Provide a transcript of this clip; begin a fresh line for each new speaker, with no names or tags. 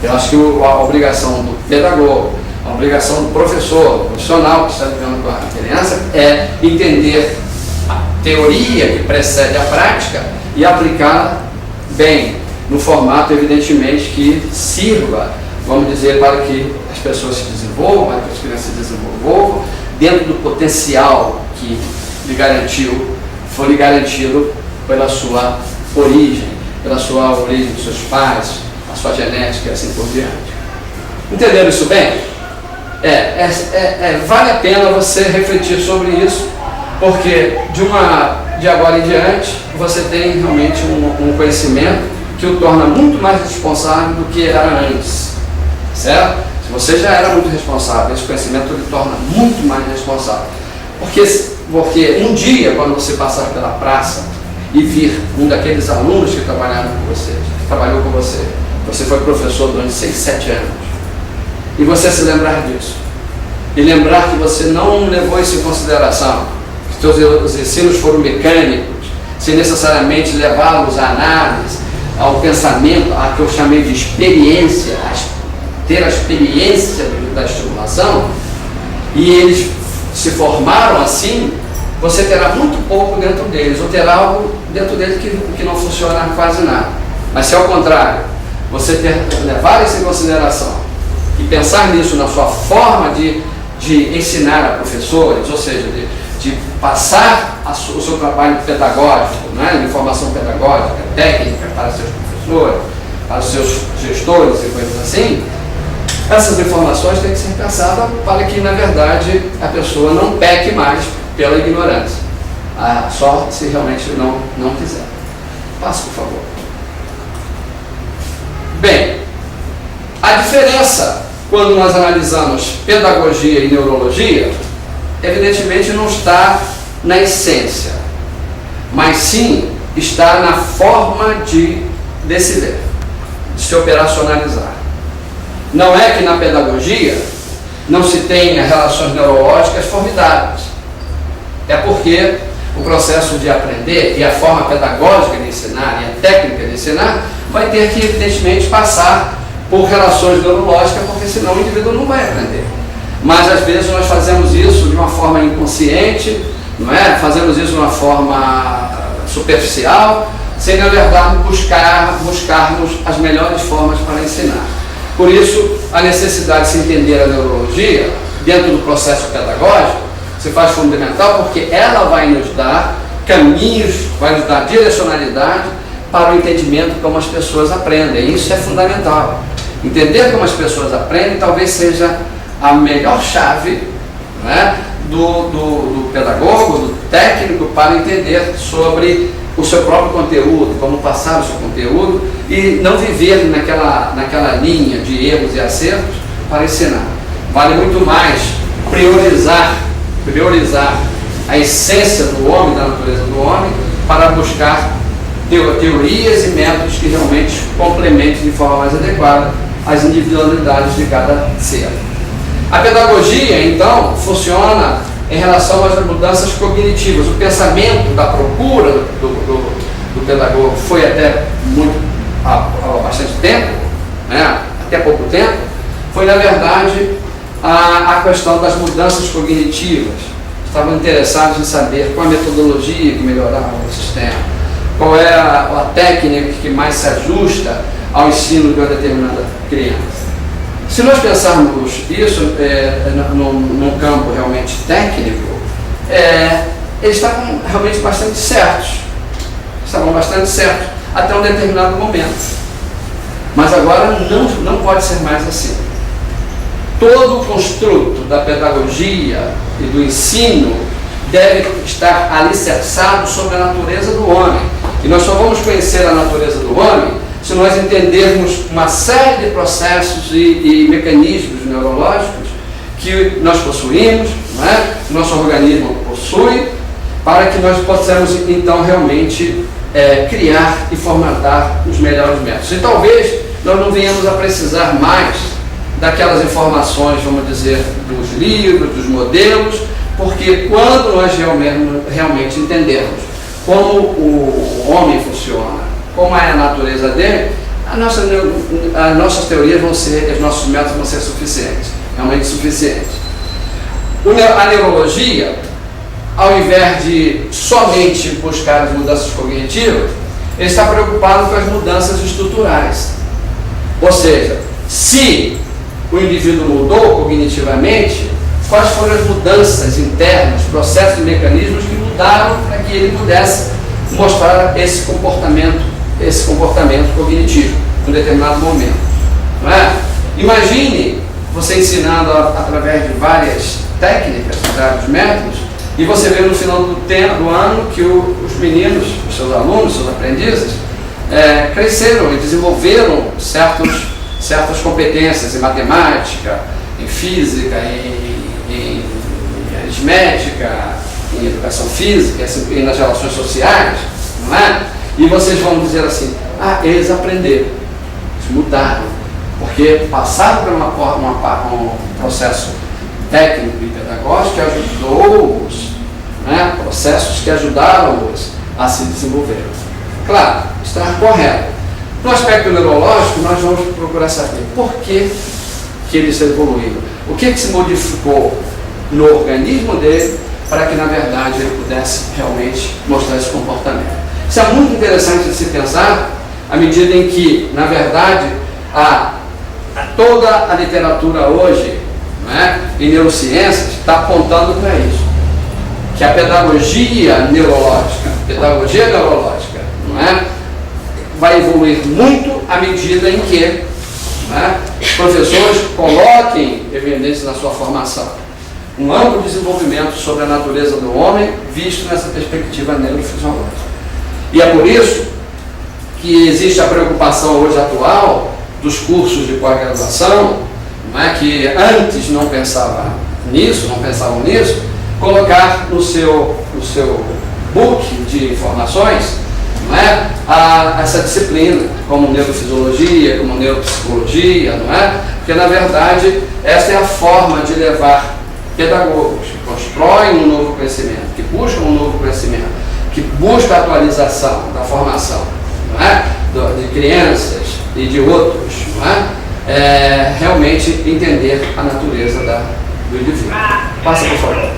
Eu acho que a obrigação do pedagogo, a obrigação do professor, do profissional que está lidando com a criança, é entender a teoria que precede a prática e aplicá-la bem, no formato, evidentemente, que sirva, vamos dizer, para que as pessoas se desenvolvam, para que as crianças se desenvolvam dentro do potencial que lhe foi lhe garantido pela sua origem dos seus pais, a sua genética e assim por diante. Entenderam isso bem? Vale a pena você refletir sobre isso, porque de agora em diante você tem realmente um conhecimento que o torna muito mais responsável do que era antes, certo? Se você já era muito responsável, esse conhecimento lhe torna muito mais responsável, porque um dia, quando você passar pela praça e vir um daqueles alunos que trabalhou com você, você foi professor durante 6, 7 anos, e você se lembrar disso, e lembrar que você não levou isso em consideração, que os ensinos foram mecânicos, sem necessariamente levá-los à análise, ao pensamento, a que eu chamei de experiência, ter a experiência da estimulação, e eles se formaram assim, você terá muito pouco dentro deles, ou terá algo dentro deles que não funciona quase nada. Mas se ao contrário, você levar isso em consideração e pensar nisso na sua forma de ensinar a professores, ou seja, de passar o seu trabalho pedagógico, né, de formação pedagógica, técnica para seus professores, para os seus gestores e coisas assim, essas informações têm que ser pensadas para que, na verdade, a pessoa não peque mais pela ignorância, só se realmente não quiser. Passe, por favor. Bem, a diferença quando nós analisamos pedagogia e neurologia, evidentemente não está na essência, mas sim está na forma de decidir, de se operacionalizar. Não é que na pedagogia não se tenha relações neurológicas formidáveis. É porque o processo de aprender e a forma pedagógica de ensinar e a técnica de ensinar vai ter que, evidentemente, passar por relações neurológicas, porque senão o indivíduo não vai aprender. Mas às vezes nós fazemos isso de uma forma inconsciente, não é? Fazemos isso de uma forma superficial, sem na verdade buscarmos as melhores formas para ensinar. Por isso, a necessidade de se entender a neurologia dentro do processo pedagógico se faz fundamental, porque ela vai nos dar caminhos, vai nos dar direcionalidade para o entendimento de como as pessoas aprendem. Isso é fundamental. Entender como as pessoas aprendem talvez seja a melhor chave, não é, do pedagogo, do técnico, para entender sobre o seu próprio conteúdo, como passar o seu conteúdo e não viver naquela linha de erros e acertos para ensinar. Vale muito mais priorizar a essência do homem, da natureza do homem, para buscar teorias e métodos que realmente complementem de forma mais adequada as individualidades de cada ser. A pedagogia, então, funciona em relação às mudanças cognitivas. O pensamento da procura do pedagogo foi até há bastante tempo, né? Até pouco tempo, foi na verdade a questão das mudanças cognitivas. Estavam interessados em saber qual a metodologia que melhorava o sistema, qual é a técnica que mais se ajusta ao ensino de uma determinada criança. Se nós pensarmos isso num campo realmente técnico, eles estavam realmente bastante certos. Até um determinado momento. Mas agora não pode ser mais assim. Todo o construto da pedagogia e do ensino deve estar alicerçado sobre a natureza do homem. E nós só vamos conhecer a natureza do homem se nós entendermos uma série de processos e mecanismos neurológicos que nós possuímos, não é? Que o nosso organismo possui, para que nós possamos então realmente criar e formatar os melhores métodos. E talvez nós não venhamos a precisar mais daquelas informações, vamos dizer, dos livros, dos modelos, porque quando nós realmente entendermos como o homem funciona, como é a natureza dele, as nossas teorias vão ser, os nossos métodos vão ser suficientes, realmente suficientes. A neurologia, ao invés de somente buscar as mudanças cognitivas, ele está preocupado com as mudanças estruturais. Ou seja, se o indivíduo mudou cognitivamente, quais foram as mudanças internas, processos e mecanismos que mudaram para que ele pudesse mostrar esse comportamento cognitivo em um determinado momento. Não é? Imagine você ensinando através de várias técnicas, vários métodos, e você vê no final do ano que os meninos, os seus alunos, os seus aprendizes, cresceram e desenvolveram certas competências em matemática, em física, em aritmética, em educação física e nas relações sociais, não é? E vocês vão dizer assim, eles aprenderam, eles mudaram, porque passaram por um processo técnico e pedagógico que ajudou-os, né? Processos que ajudaram-os a se desenvolver. Claro, está correto. No aspecto neurológico, nós vamos procurar saber por que eles evoluíram, o que se modificou no organismo dele para que, na verdade, ele pudesse realmente mostrar esse comportamento. Isso é muito interessante de se pensar, à medida em que, na verdade, toda a literatura hoje, né, em neurociências está apontando para isso, que a pedagogia neurológica, não é, vai evoluir muito à medida em que, né, os professores coloquem evidência na sua formação um amplo desenvolvimento sobre a natureza do homem visto nessa perspectiva neurofisiológica. E é por isso que existe a preocupação hoje atual dos cursos de pós-graduação, não é, que antes não pensavam nisso, colocar no seu book de informações, não é, essa disciplina, como neurofisiologia, como neuropsicologia, não é? Porque, na verdade, essa é a forma de levar pedagogos que constroem um novo conhecimento, que buscam um novo conhecimento, que buscam a atualização da formação, não é? De crianças e de outros, não é? Realmente entender a natureza do indivíduo. Passa, por favor.